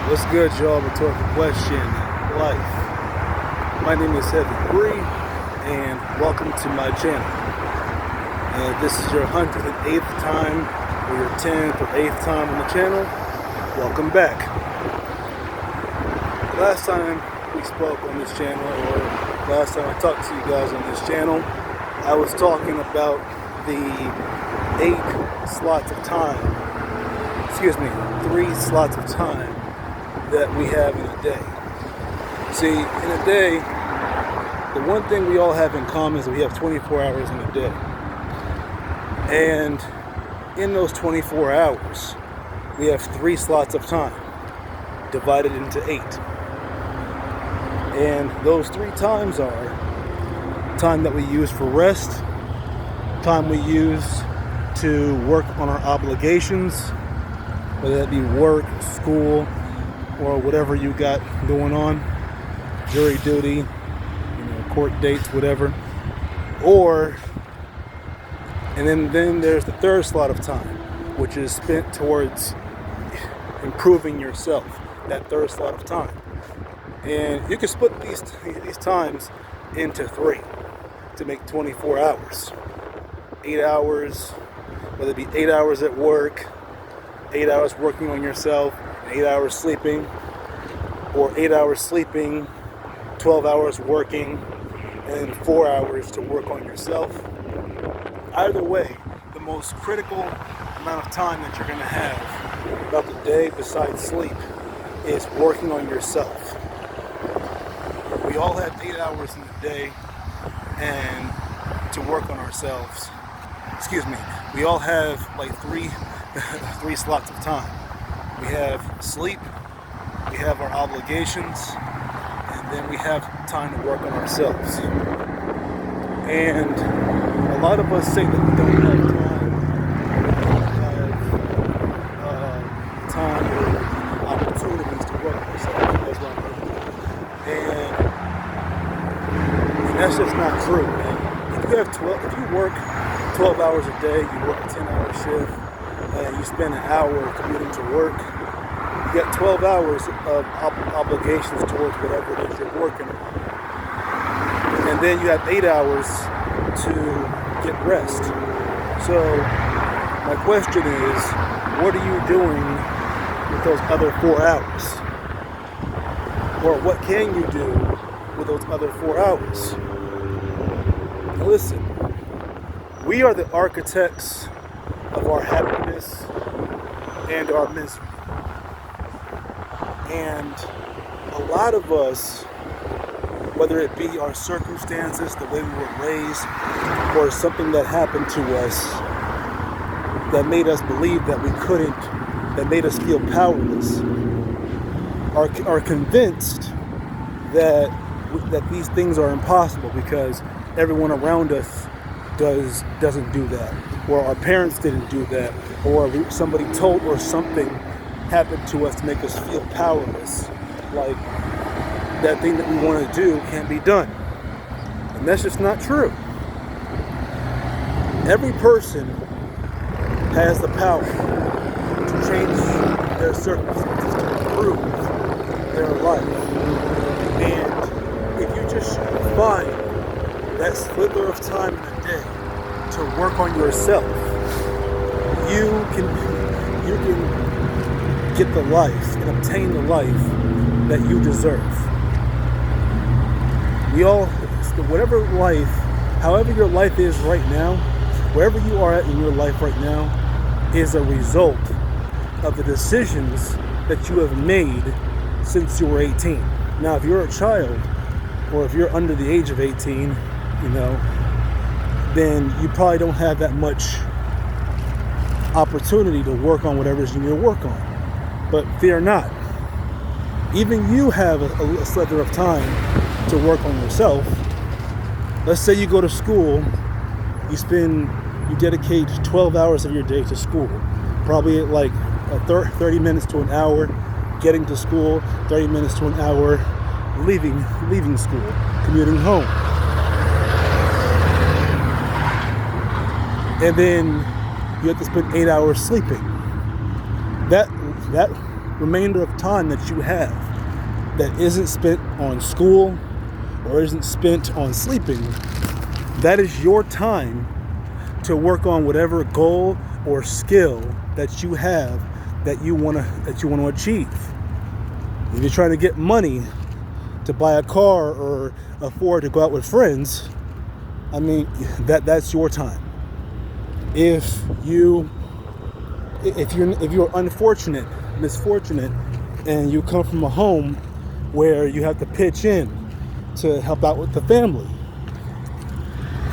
What's good, y'all? Rhetorical question. Life. My name is Heavy Bree, and welcome to my channel. This is your 108th time, or your 10th or 8th time on the channel. Welcome back. Last time we spoke on this channel, or last time I talked to you guys on this channel, I was talking about the 8 slots of time. 3 slots of time that we have in a day. See, in a day, the one thing we all have in common is that we have 24 hours in a day. And in those 24 hours, we have 3 slots of time divided into 8. And those 3 times are time that we use for rest, time we use to work on our obligations, whether that be work, school, or whatever you got going on, jury duty, court dates, whatever. And then there's the 3rd slot of time, which is spent towards improving yourself, that 3rd slot of time. And you can split these times into 3 to make 24 hours. 8 hours, whether it be 8 hours at work, 8 hours working on yourself, 8 hours sleeping, or 8 hours sleeping, 12 hours working, and 4 hours to work on yourself. Either way, the most critical amount of time that you're going to have throughout the day besides sleep is working on yourself. We all have 8 hours in the day and to work on ourselves. We all have like 3 slots of time. We have sleep, we have our obligations, and then we have time to work on ourselves. And a lot of us say that we don't have time or opportunities to work on ourselves. That's what I'm doing. And that's just not true, man. If you work 12 hours a day, you work a 10-hour shift, and you spend an hour commuting to work, you got 12 hours of obligations towards whatever it is you're working on. And then you have 8 hours to get rest. So my question is, what are you doing with those other 4 hours? Or what can you do with those other 4 hours? Now listen, we are the architects of our happiness and our misery. And a lot of us, whether it be our circumstances, the way we were raised, or something that happened to us that made us believe that we couldn't, that made us feel powerless, are convinced that these things are impossible because everyone around us doesn't do that, or our parents didn't do that, or somebody told, or something happened to us to make us feel powerless, like that thing that we want to do can't be done. And that's just not true. Every person has the power to change their circumstances, to improve their life. And if you just find that slither of time in the day to work on yourself, you can get the life and obtain the life that you deserve. Whatever life, however your life is right now, wherever you are at in your life right now, is a result of the decisions that you have made since you were 18. Now, if you're a child, or if you're under the age of 18, then you probably don't have that much opportunity to work on whatever you need to work on. But fear not. Even you have a slither of time to work on yourself. Let's say you go to school, you dedicate 12 hours of your day to school. Probably like 30 minutes to an hour getting to school, 30 minutes to an hour leaving school, commuting home. And then you have to spend 8 hours sleeping. That remainder of time that you have that isn't spent on school or isn't spent on sleeping, that is your time to work on whatever goal or skill that you have that you want to achieve. If you're trying to get money to buy a car or afford to go out with friends, I mean, that's your time. If you're misfortunate, and you come from a home where you have to pitch in to help out with the family,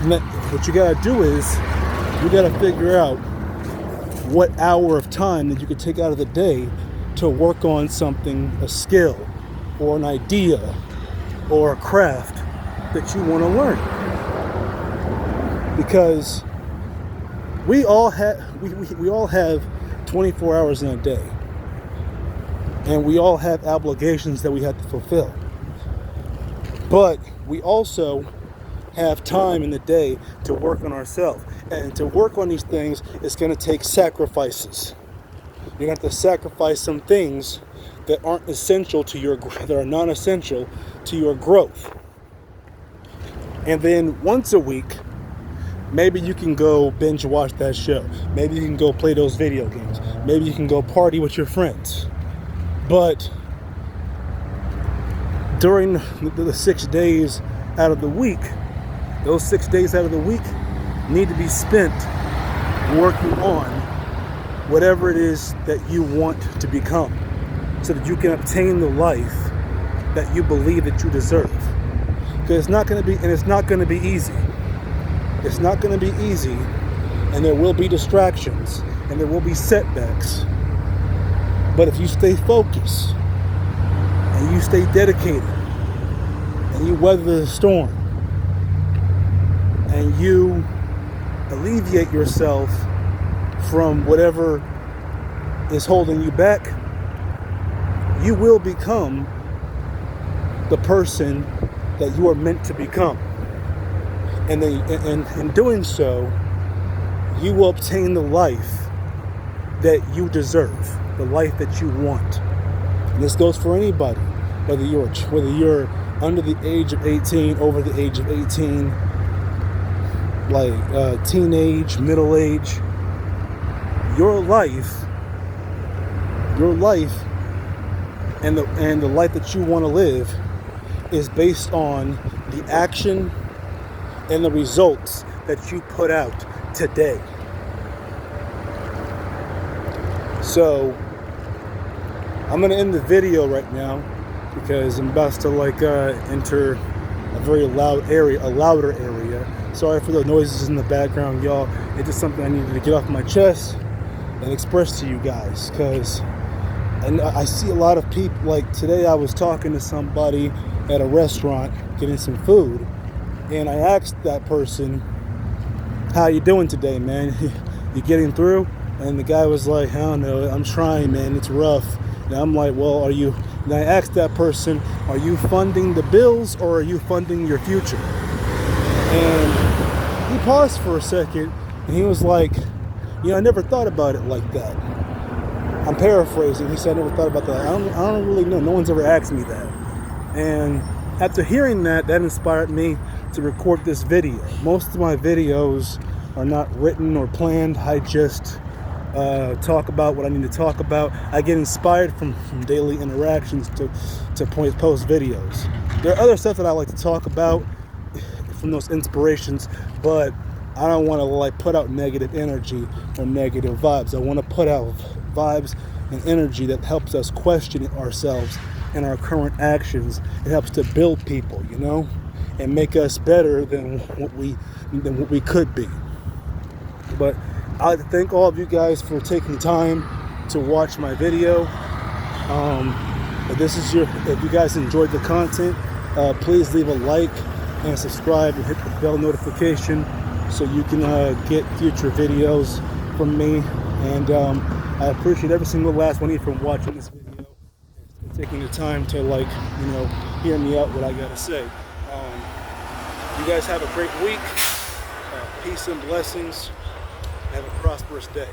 what you gotta do is you gotta figure out what hour of time that you could take out of the day to work on something, a skill or an idea or a craft that you want to learn. Because we all have 24 hours in a day, and we all have obligations that we have to fulfill. But we also have time in the day to work on ourselves, and to work on these things is going to take sacrifices. You're going to have to sacrifice some things that aren't essential to that are non-essential to your growth. And then once a week, maybe you can go binge watch that show. Maybe you can go play those video games. Maybe you can go party with your friends. But during the 6 days out of the week, those 6 days out of the week need to be spent working on whatever it is that you want to become, so that you can obtain the life that you believe that you deserve. Because it's not going to be easy. It's not going to be easy, and there will be distractions, and there will be setbacks. But if you stay focused, and you stay dedicated, and you weather the storm, and you alleviate yourself from whatever is holding you back, you will become the person that you are meant to become. And in doing so, you will obtain the life that you deserve, the life that you want. And this goes for anybody, whether you're under the age of 18, over the age of 18, like teenage, middle age. Your life and the life that you want to live is based on the action and the results that you put out today. So I'm going to end the video right now because I'm about to enter a very louder area. Sorry for the noises in the background, y'all. It's just something I needed to get off my chest and express to you guys, because I see a lot of people. Like today I was talking to somebody at a restaurant getting some food, and I asked that person, "How you doing today, man? You getting through?" And the guy was like, "I don't know, I'm trying, man, it's rough." And I'm like, "Well, and I asked that person, are you funding the bills or are you funding your future?" And he paused for a second, and he was like, "I never thought about it like that." I'm paraphrasing. He said, "I never thought about that." I don't really know. No one's ever asked me that. And after hearing that inspired me to record this video. Most of my videos are not written or planned. I just talk about what I need to talk about. I get inspired from daily interactions to post videos. There are other stuff that I like to talk about from those inspirations, but I don't want to put out negative energy or negative vibes. I want to put out vibes and energy that helps us question ourselves and our current actions. It helps to build people, and make us better than what we could be. But I'd like to thank all of you guys for taking time to watch my video. If you guys enjoyed the content, please leave a like and subscribe and hit the bell notification so you can get future videos from me. And I appreciate every single last one of you from watching this video and taking the time to hear me out what I gotta say. You guys have a great week. Peace and blessings. Have a prosperous day.